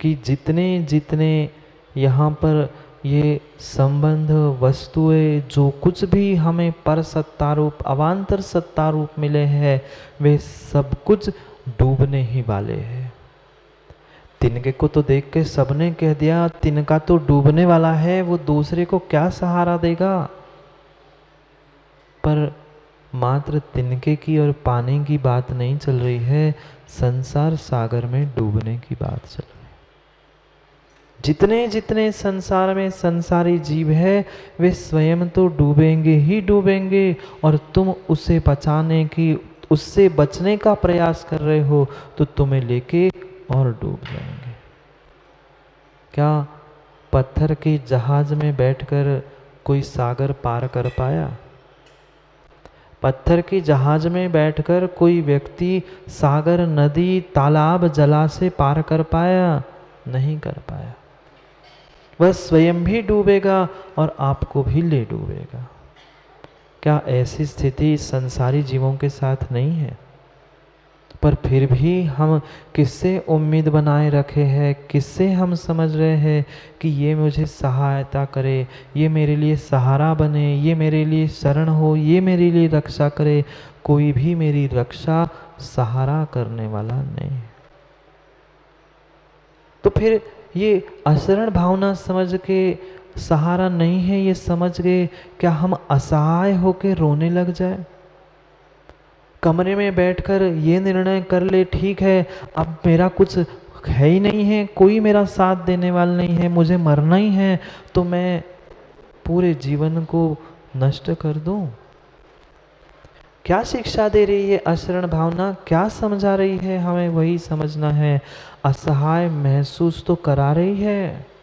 कि जितने जितने यहाँ पर ये संबंध वस्तुएं जो कुछ भी हमें पर सत्ता रूप अवान्तर सत्ता रूप मिले हैं वे सब कुछ डूबने ही वाले हैं। तिनके को तो देख के सबने कह दिया तिनका तो डूबने वाला है, वो दूसरे को क्या सहारा देगा। पर मात्र तिनके की और पानी की बात नहीं चल रही है, संसार सागर में डूबने की बात चल रही है। जितने जितने संसार में संसारी जीव है वे स्वयं तो डूबेंगे ही डूबेंगे, और तुम उसे बचाने की उससे बचने का प्रयास कर रहे हो तो तुम्हें लेके और डूब जाएंगे। क्या पत्थर के जहाज में बैठकर कोई सागर पार कर पाया? पत्थर के जहाज में बैठकर कोई व्यक्ति सागर नदी तालाब जलाशय पार कर पाया? नहीं कर पाया। वह स्वयं भी डूबेगा और आपको भी ले डूबेगा। क्या ऐसी स्थिति संसारी जीवों के साथ नहीं है? पर फिर भी हम किससे उम्मीद बनाए रखे हैं, किससे हम समझ रहे हैं कि ये मुझे सहायता करे, ये मेरे लिए सहारा बने, ये मेरे लिए शरण हो, ये मेरे लिए रक्षा करे। कोई भी मेरी रक्षा सहारा करने वाला नहीं। तो फिर ये अशरण भावना समझ के सहारा नहीं है ये समझ के क्या हम असहाय होके रोने लग जाए? कमरे में बैठकर ये निर्णय कर ले ठीक है अब मेरा कुछ है ही नहीं है, कोई मेरा साथ देने वाला नहीं है, मुझे मरना ही है, तो मैं पूरे जीवन को नष्ट कर दूं? क्या शिक्षा दे रही है अशरण भावना? क्या समझा रही है? हमें वही समझना है। असहाय महसूस तो करा रही है।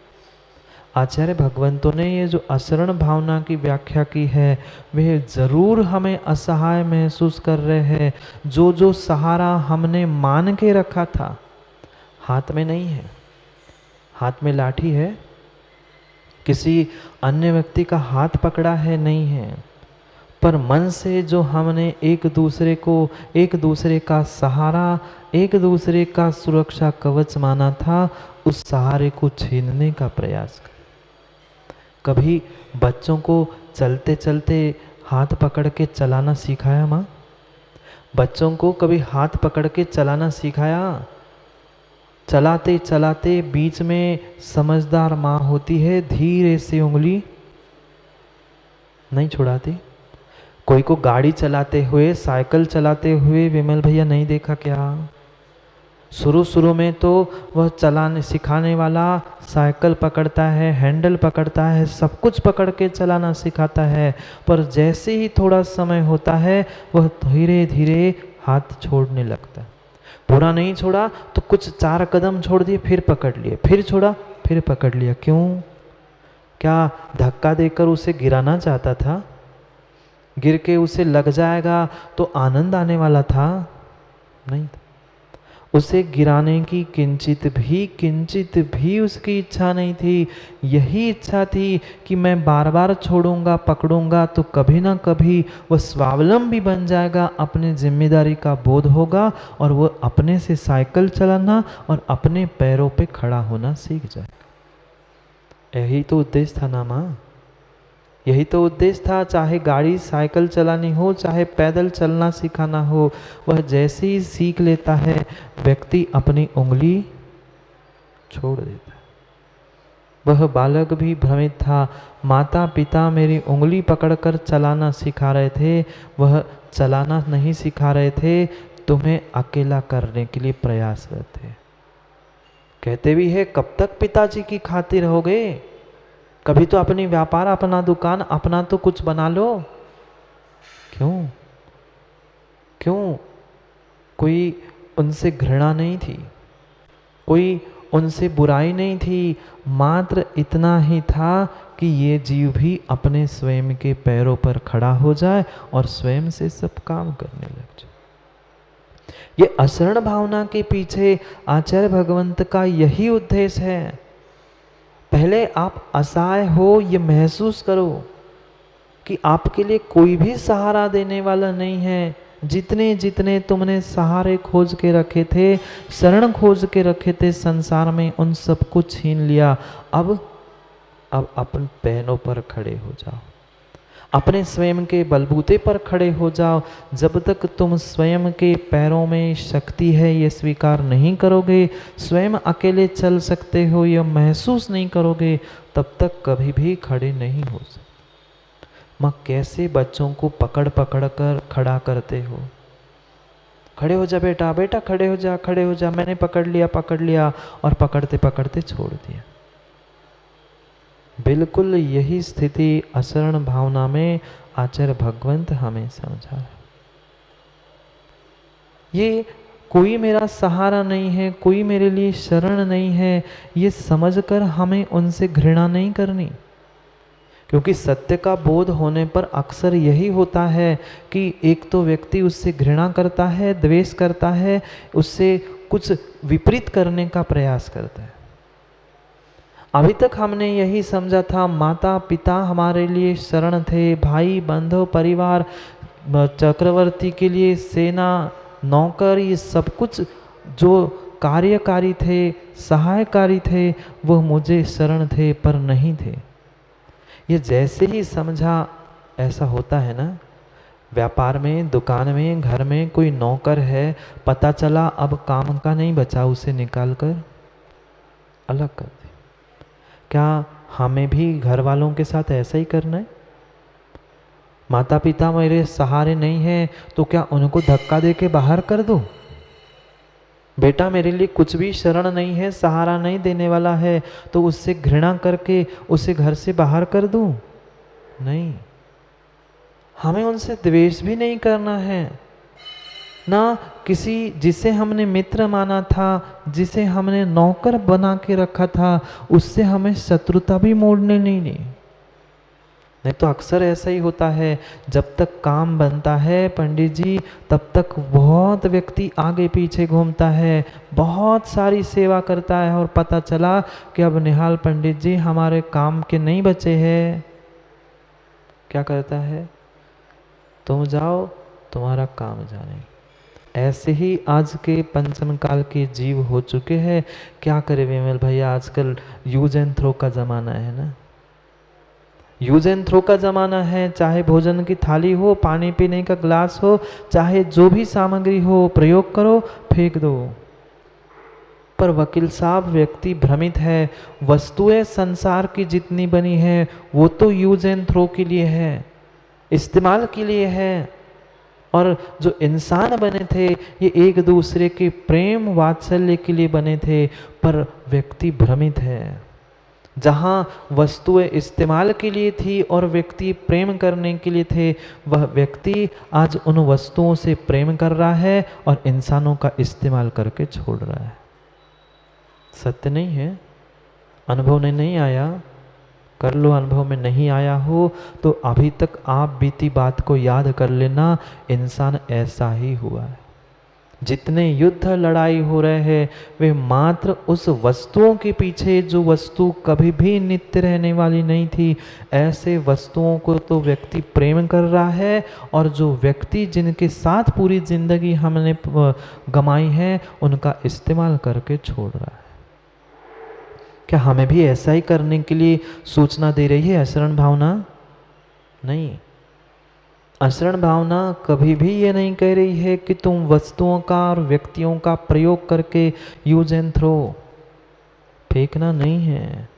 आचार्य भगवंतों ने ये जो अशरण भावना की व्याख्या की है वह जरूर हमें असहाय महसूस कर रहे हैं। जो जो सहारा हमने मान के रखा था हाथ में नहीं है, हाथ में लाठी है, किसी अन्य व्यक्ति का हाथ पकड़ा है नहीं है, पर मन से जो हमने एक दूसरे को, एक दूसरे का सहारा, एक दूसरे का सुरक्षा कवच माना था, उस सहारे को छीनने का प्रयास कर। कभी बच्चों को चलते चलते हाथ पकड़ के चलाना सिखाया माँ? बच्चों को कभी हाथ पकड़ के चलाना सिखाया? चलाते चलाते बीच में समझदार माँ होती है, धीरे से उंगली नहीं छुड़ाती। कोई को गाड़ी चलाते हुए, साइकिल चलाते हुए विमल भैया नहीं देखा क्या? शुरू शुरू में तो वह चलाने सिखाने वाला साइकिल पकड़ता है, हैंडल पकड़ता है, सब कुछ पकड़ के चलाना सिखाता है, पर जैसे ही थोड़ा समय होता है वह धीरे धीरे हाथ छोड़ने लगता है। पूरा नहीं छोड़ा तो कुछ 4 कदम छोड़ दिए, फिर पकड़ लिए, फिर छोड़ा, फिर पकड़ लिया। क्यों? क्या धक्का देकर उसे गिराना चाहता था? गिर के उसे लग जाएगा तो आनंद आने वाला था? नहीं था। उसे गिराने की किंचित भी उसकी इच्छा नहीं थी। यही इच्छा थी कि मैं बार बार छोड़ूंगा, पकड़ूंगा तो कभी ना कभी वह स्वावलंबी बन जाएगा, अपनी जिम्मेदारी का बोध होगा और वह अपने से साइकिल चलाना और अपने पैरों पे खड़ा होना सीख जाएगा। यही तो उद्देश्य था ना माँ, यही तो उद्देश्य था। चाहे गाड़ी साइकिल चलानी हो, चाहे पैदल चलना सिखाना हो, वह जैसे ही सीख लेता है व्यक्ति अपनी उंगली छोड़ देता है। वह बालक भी भ्रमित था। माता पिता मेरी उंगली पकड़कर चलाना सिखा रहे थे, वह चलाना नहीं सिखा रहे थे, तुम्हें अकेला करने के लिए प्रयासरत थे। कहते भी है कब तक पिताजी की खातिर रहोगे? कभी तो अपनी व्यापार, अपना दुकान, अपना तो कुछ बना लो। क्यों? क्यों? कोई उनसे घृणा नहीं थी, कोई उनसे बुराई नहीं थी, मात्र इतना ही था कि ये जीव भी अपने स्वयं के पैरों पर खड़ा हो जाए और स्वयं से सब काम करने लग जाए। ये अशरण भावना के पीछे आचार्य भगवंत का यही उद्देश्य है। पहले आप असहाय हो ये महसूस करो कि आपके लिए कोई भी सहारा देने वाला नहीं है, जितने जितने तुमने सहारे खोज के रखे थे, शरण खोज के रखे थे संसार में, उन सब को छीन लिया। अब अपन पैरों पर खड़े हो जाओ, अपने स्वयं के बलबूते पर खड़े हो जाओ। जब तक तुम स्वयं के पैरों में शक्ति है ये स्वीकार नहीं करोगे, स्वयं अकेले चल सकते हो यह महसूस नहीं करोगे, तब तक कभी भी खड़े नहीं हो सकते। माँ कैसे बच्चों को पकड़ पकड़ कर खड़ा करते हो? खड़े हो जा बेटा, बेटा खड़े हो जा, खड़े हो जा। मैंने पकड़ लिया और पकड़ते पकड़ते छोड़ दिया। बिल्कुल यही स्थिति अशरण भावना में आचार्य भगवंत हमें समझा है। ये कोई मेरा सहारा नहीं है, कोई मेरे लिए शरण नहीं है, ये समझकर हमें उनसे घृणा नहीं करनी। क्योंकि सत्य का बोध होने पर अक्सर यही होता है कि एक तो व्यक्ति उससे घृणा करता है, द्वेष करता है, उससे कुछ विपरीत करने का प्रयास करता है। अभी तक हमने यही समझा था, माता पिता हमारे लिए शरण थे, भाई बंधु परिवार, चक्रवर्ती के लिए सेना, नौकर, ये सब कुछ जो कार्यकारी थे, सहायकारी थे, वह मुझे शरण थे पर नहीं थे। ये जैसे ही समझा ऐसा होता है ना, व्यापार में, दुकान में, घर में कोई नौकर है, पता चला अब काम का नहीं बचा, उसे निकाल कर अलग कर दे। क्या हमें भी घर वालों के साथ ऐसा ही करना है? माता पिता मेरे सहारे नहीं है तो क्या उनको धक्का दे के बाहर कर दो? बेटा मेरे लिए कुछ भी शरण नहीं है, सहारा नहीं देने वाला है, तो उससे घृणा करके उसे घर से बाहर कर दूं? नहीं, हमें उनसे द्वेष भी नहीं करना है ना। किसी जिसे हमने मित्र माना था, जिसे हमने नौकर बना के रखा था, उससे हमें शत्रुता भी मोड़ने नहीं तो अक्सर ऐसा ही होता है। जब तक काम बनता है पंडित जी, तब तक बहुत व्यक्ति आगे पीछे घूमता है, बहुत सारी सेवा करता है, और पता चला कि अब निहाल पंडित जी हमारे काम के नहीं बचे हैं। क्या करता है? तुम जाओ, तुम्हारा काम जाने। ऐसे ही आज के पंचम काल के जीव हो चुके हैं। क्या करे विमल भैया, आजकल यूज एंड थ्रो का जमाना है ना। यूज एंड थ्रो का जमाना है। चाहे भोजन की थाली हो, पानी पीने का ग्लास हो, चाहे जो भी सामग्री हो, प्रयोग करो, फेंक दो। पर वकील साहब व्यक्ति भ्रमित है। वस्तुएं संसार की जितनी बनी है वो तो यूज एंड थ्रो के लिए है, इस्तेमाल के लिए है। और जो इंसान बने थे ये एक दूसरे के प्रेम वात्सल्य के लिए बने थे। पर व्यक्ति भ्रमित है। जहाँ वस्तुएं इस्तेमाल के लिए थी और व्यक्ति प्रेम करने के लिए थे, वह व्यक्ति आज उन वस्तुओं से प्रेम कर रहा है और इंसानों का इस्तेमाल करके छोड़ रहा है। सत्य नहीं है? अनुभव में नहीं आया? कर लो। अनुभव में नहीं आया हो तो अभी तक आप बीती बात को याद कर लेना, इंसान ऐसा ही हुआ है। जितने युद्ध लड़ाई हो रहे हैं वे मात्र उस वस्तुओं के पीछे जो वस्तु कभी भी नित्य रहने वाली नहीं थी, ऐसे वस्तुओं को तो व्यक्ति प्रेम कर रहा है, और जो व्यक्ति जिनके साथ पूरी जिंदगी हमने गमाई है उनका इस्तेमाल करके छोड़ रहा है। क्या हमें भी ऐसा ही करने के लिए सूचना दे रही है अशरण भावना? नहीं, अशरण भावना कभी भी ये नहीं कह रही है कि तुम वस्तुओं का और व्यक्तियों का प्रयोग करके यूज एंड थ्रो, फेंकना नहीं है।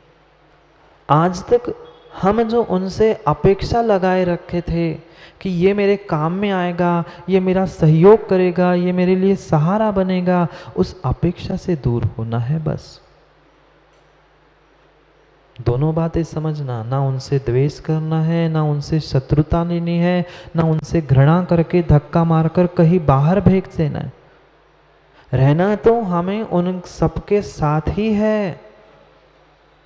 आज तक हम जो उनसे अपेक्षा लगाए रखे थे कि ये मेरे काम में आएगा, ये मेरा सहयोग करेगा, ये मेरे लिए सहारा बनेगा, उस अपेक्षा से दूर होना है बस। दोनों बातें समझना, ना उनसे द्वेष करना है, ना उनसे शत्रुता लेनी है, ना उनसे घृणा करके धक्का मारकर कहीं बाहर भेज देना है। रहना तो हमें उन सबके साथ ही है,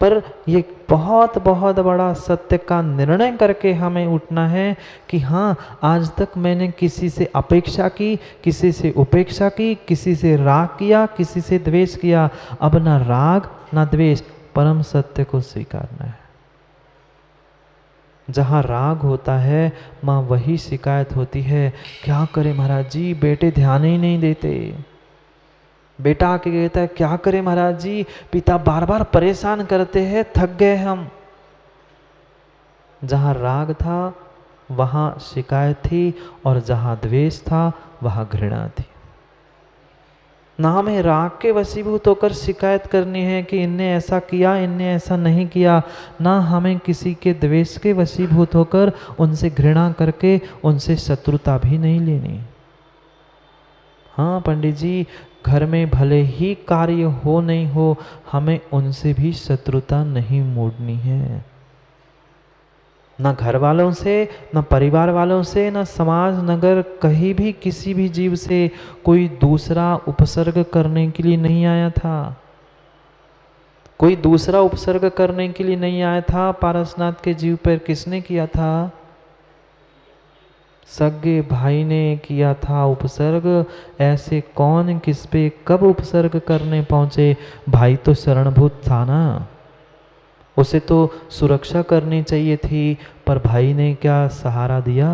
पर ये बहुत बहुत बड़ा सत्य का निर्णय करके हमें उठना है कि हाँ, आज तक मैंने किसी से अपेक्षा की, किसी से उपेक्षा की, किसी से राग किया, किसी से द्वेष किया। अब ना राग ना द्वेष, परम सत्य को स्वीकारना है। जहाँ राग होता है माँ वही शिकायत होती है। क्या करे महाराज जी, बेटे ध्यान ही नहीं देते। बेटा आके कहता है क्या करे महाराज जी, पिता बार बार परेशान करते हैं, थक गए हम। जहाँ राग था वहाँ शिकायत थी, और जहाँ द्वेष था वहाँ घृणा थी। ना हमें राग के वशीभूत होकर शिकायत करनी है कि इनने ऐसा किया, इनने ऐसा नहीं किया। ना हमें किसी के द्वेष के वशीभूत होकर उनसे घृणा करके उनसे शत्रुता भी नहीं लेनी। हाँ पंडित जी, घर में भले ही कार्य हो नहीं हो, हमें उनसे भी शत्रुता नहीं मोड़नी है। ना घर वालों से, ना परिवार वालों से, ना समाज नगर कहीं भी किसी भी जीव से कोई दूसरा उपसर्ग करने के लिए नहीं आया था। कोई दूसरा उपसर्ग करने के लिए नहीं आया था। पारसनाथ के जीव पर किसने किया था? सगे भाई ने किया था उपसर्ग। ऐसे कौन किस पे कब उपसर्ग करने पहुंचे? भाई तो शरणभूत था ना, उसे तो सुरक्षा करनी चाहिए थी, पर भाई ने क्या सहारा दिया?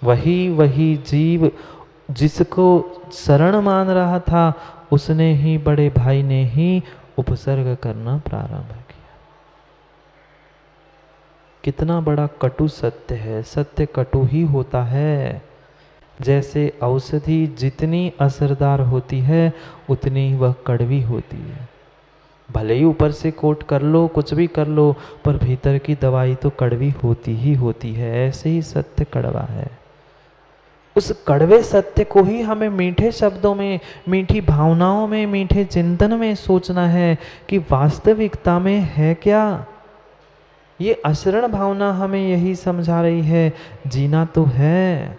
वही जीव जिसको शरण मान रहा था, उसने ही, बड़े भाई ने ही उपसर्ग करना प्रारंभ किया। कितना बड़ा कटु सत्य है। सत्य कटु ही होता है। जैसे औषधि जितनी असरदार होती है उतनी वह कड़वी होती है। भले ही ऊपर से कोट कर लो, कुछ भी कर लो, पर भीतर की दवाई तो कड़वी होती ही होती है। ऐसे ही सत्य कड़वा है। उस कड़वे सत्य को ही हमें मीठे शब्दों में, मीठी भावनाओं में, मीठे चिंतन में सोचना है कि वास्तविकता में है क्या। ये अशरण भावना हमें यही समझा रही है, जीना तो है,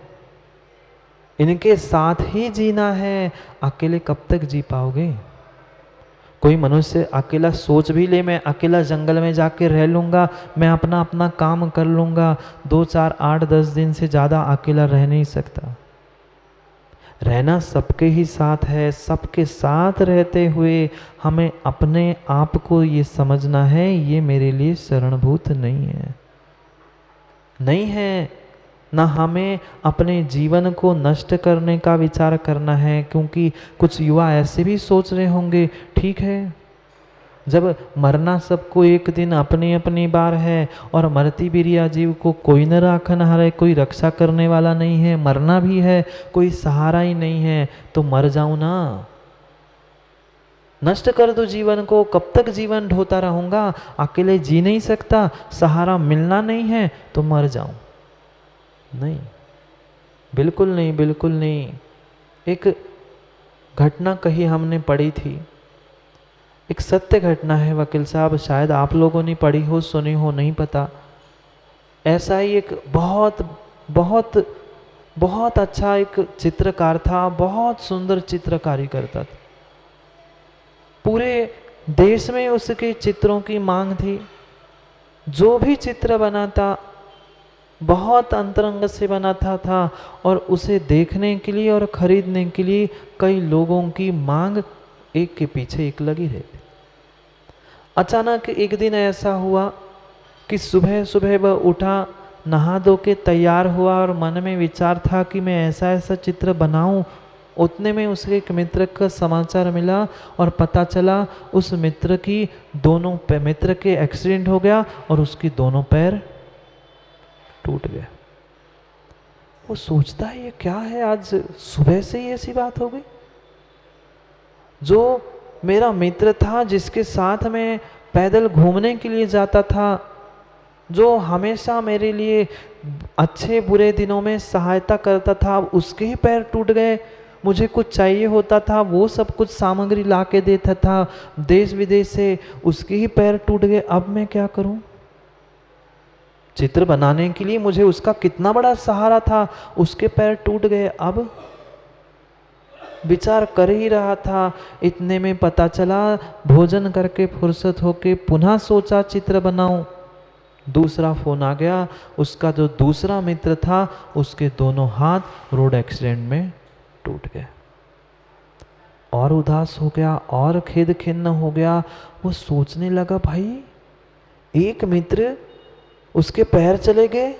इनके साथ ही जीना है। अकेले कब तक जी पाओगे? कोई मनुष्य अकेला सोच भी ले, मैं अकेला जंगल में जाके रह लूँगा, मैं अपना अपना काम कर लूँगा, 2, 4, 8, 10 दिन से ज़्यादा अकेला रह नहीं सकता। रहना सबके ही साथ है। सबके साथ रहते हुए हमें अपने आप को ये समझना है, ये मेरे लिए शरणभूत नहीं है, नहीं है। ना हमें अपने जीवन को नष्ट करने का विचार करना है, क्योंकि कुछ युवा ऐसे भी सोच रहे होंगे, ठीक है जब मरना सबको एक दिन अपनी अपनी बार है, और मरती बिरिया जीव को कोई न राखन हारे, कोई रक्षा करने वाला नहीं है, मरना भी है, कोई सहारा ही नहीं है, तो मर जाऊं ना, नष्ट कर दो जीवन को। कब तक जीवन ढोता रहूंगा? अकेले जी नहीं सकता, सहारा मिलना नहीं है, तो मर जाऊं? नहीं, बिल्कुल नहीं, बिल्कुल नहीं। एक घटना कही हमने पढ़ी थी, एक सत्य घटना है वकील साहब, शायद आप लोगों ने पढ़ी हो, सुनी हो, नहीं पता। ऐसा ही एक बहुत बहुत बहुत अच्छा एक चित्रकार था, बहुत सुंदर चित्रकारी करता था। पूरे देश में उसके चित्रों की मांग थी। जो भी चित्र बनाता बहुत अंतरंग से बनाता था, और उसे देखने के लिए और खरीदने के लिए कई लोगों की मांग एक के पीछे एक लगी रहती। अचानक एक दिन ऐसा हुआ कि सुबह सुबह वह उठा, नहा धो के तैयार हुआ, और मन में विचार था कि मैं ऐसा ऐसा चित्र बनाऊं। उतने में उसके एक मित्र का समाचार मिला, और पता चला उस मित्र की मित्र के एक्सीडेंट हो गया, और उसकी दोनों पैर टूट गए। वो सोचता है ये क्या है, आज सुबह से ही ऐसी बात हो गई। जो मेरा मित्र था, जिसके साथ मैं पैदल घूमने के लिए जाता था, जो हमेशा मेरे लिए अच्छे बुरे दिनों में सहायता करता था, उसके ही पैर टूट गए। मुझे कुछ चाहिए होता था, वो सब कुछ सामग्री ला के देता था देश विदेश से, उसके ही पैर टूट गए। अब मैं क्या करूं? चित्र बनाने के लिए मुझे उसका कितना बड़ा सहारा था, उसके पैर टूट गए। अब विचार कर ही रहा था, इतने में पता चला, भोजन करके फुर्सत होके पुनः सोचा चित्र बनाऊं, दूसरा फोन आ गया। उसका जो दूसरा मित्र था, उसके दोनों हाथ रोड एक्सीडेंट में टूट गए। और उदास हो गया, और खेद खिन्न हो गया। वो सोचने लगा, भाई एक मित्र उसके पैर चले गए,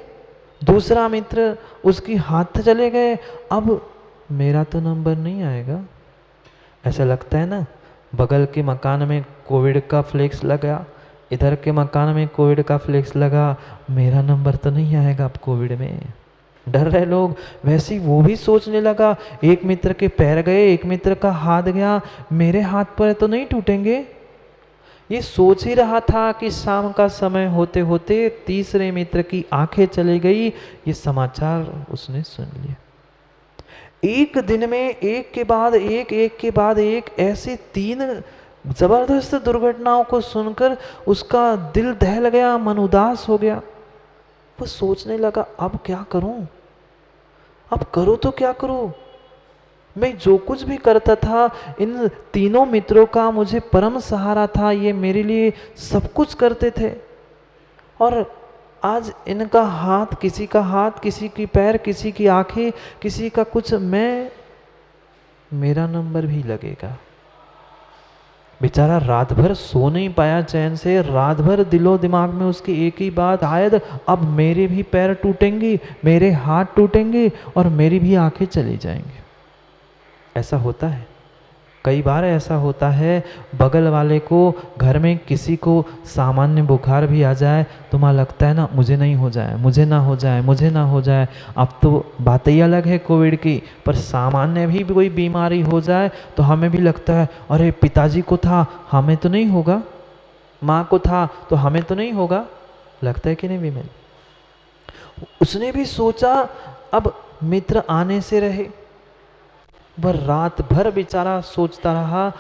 दूसरा मित्र उसकी हाथ चले गए, अब मेरा तो नंबर नहीं आएगा। ऐसा लगता है ना, बगल के मकान में कोविड का फ्लेक्स लगा, इधर के मकान में कोविड का फ्लेक्स लगा, मेरा नंबर तो नहीं आएगा अब कोविड में, डर रहे लोग। वैसे ही वो भी सोचने लगा, एक मित्र के पैर गए, एक मित्र का हाथ गया, मेरे हाथ पर तो नहीं टूटेंगे। ये सोच ही रहा था कि शाम का समय होते होते तीसरे मित्र की आंखें चली गई। ये समाचार उसने सुन लिया। एक दिन में एक के बाद एक, एक के बाद एक, ऐसे 3 जबरदस्त दुर्घटनाओं को सुनकर उसका दिल दहल गया, मन उदास हो गया। वो सोचने लगा, अब क्या करूं, अब करूं तो क्या करूं। मैं जो कुछ भी करता था, इन तीनों मित्रों का मुझे परम सहारा था, ये मेरे लिए सब कुछ करते थे, और आज इनका हाथ, किसी का हाथ, किसी की पैर, किसी की आंखें, किसी का कुछ, मेरा नंबर भी लगेगा। बेचारा रात भर सो नहीं पाया चैन से, रात भर दिलो दिमाग में उसकी एक ही बात आयद, अब मेरे भी पैर टूटेंगे, मेरे हाथ टूटेंगे और मेरी भी आंखें चली जाएंगी। ऐसा होता है, कई बार ऐसा होता है, बगल वाले को, घर में किसी को सामान्य बुखार भी आ जाए तो माँ लगता है ना, मुझे नहीं हो जाए, मुझे ना हो जाए, मुझे ना हो जाए। अब तो बात ही अलग है कोविड की, पर सामान्य भी कोई बीमारी हो जाए तो हमें भी लगता है, अरे पिताजी को था, हमें तो नहीं होगा, माँ को था तो हमें तो नहीं होगा। लगता है कि नहीं विमल? उसने भी सोचा अब मित्र आने से रहे, वह रात भर बेचारा सोचता रहा,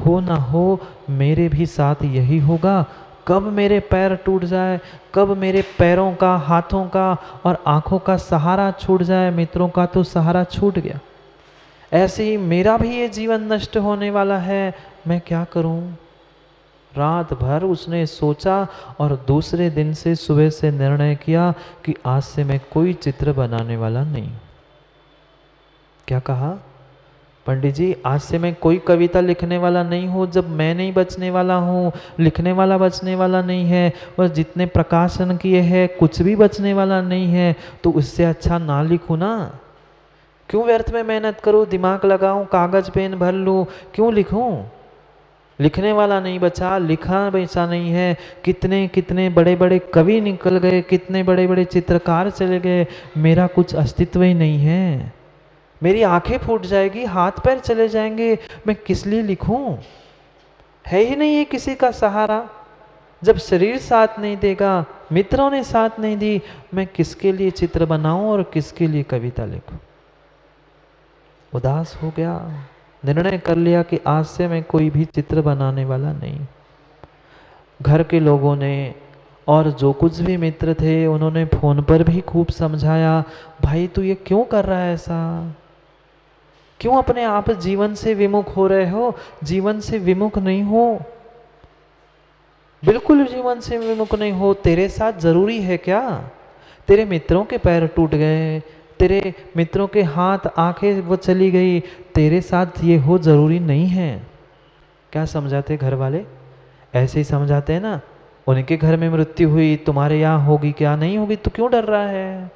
हो ना हो मेरे भी साथ यही होगा, कब मेरे पैर टूट जाए, कब मेरे पैरों का, हाथों का और आँखों का सहारा छूट जाए। मित्रों का तो सहारा छूट गया, ऐसे ही मेरा भी ये जीवन नष्ट होने वाला है, मैं क्या करूं। रात भर उसने सोचा और दूसरे दिन से सुबह से निर्णय किया कि आज से मैं कोई चित्र बनाने वाला नहीं। क्या कहा? पंडित जी, आज से मैं कोई कविता लिखने वाला नहीं हूँ। जब मैं नहीं बचने वाला हूँ, लिखने वाला बचने वाला नहीं है, और जितने प्रकाशन किए हैं कुछ भी बचने वाला नहीं है, तो उससे अच्छा ना लिखूँ ना। क्यों व्यर्थ में मेहनत करूँ, दिमाग लगाऊँ, कागज पेन भर लूँ, क्यों लिखूँ। लिखने वाला नहीं बचा, लिखा बचा नहीं है। कितने कितने बड़े बड़े कवि निकल गए, कितने बड़े बड़े चित्रकार चले गए, मेरा कुछ अस्तित्व ही नहीं है। मेरी आंखें फूट जाएगी, हाथ पैर चले जाएंगे, मैं किस लिए लिखूं। है ही नहीं है किसी का सहारा। जब शरीर साथ नहीं देगा, मित्रों ने साथ नहीं दी, मैं किसके लिए चित्र बनाऊं और किसके लिए कविता लिखूं। उदास हो गया, निर्णय कर लिया कि आज से मैं कोई भी चित्र बनाने वाला नहीं। घर के लोगों ने और जो कुछ भी मित्र थे उन्होंने फोन पर भी खूब समझाया, भाई तू ये क्यों कर रहा है ऐसा, क्यों अपने आप जीवन से विमुख हो रहे हो। जीवन से विमुख नहीं हो, बिल्कुल जीवन से विमुख नहीं हो। तेरे साथ जरूरी है क्या? तेरे मित्रों के पैर टूट गए, तेरे मित्रों के हाथ आंखें वो चली गई, तेरे साथ ये हो जरूरी नहीं है। क्या समझाते घर वाले? ऐसे ही समझाते हैं ना, उनके घर में मृत्यु हुई, तुम्हारे यहाँ होगी क्या? नहीं होगी तो क्यों डर रहा है।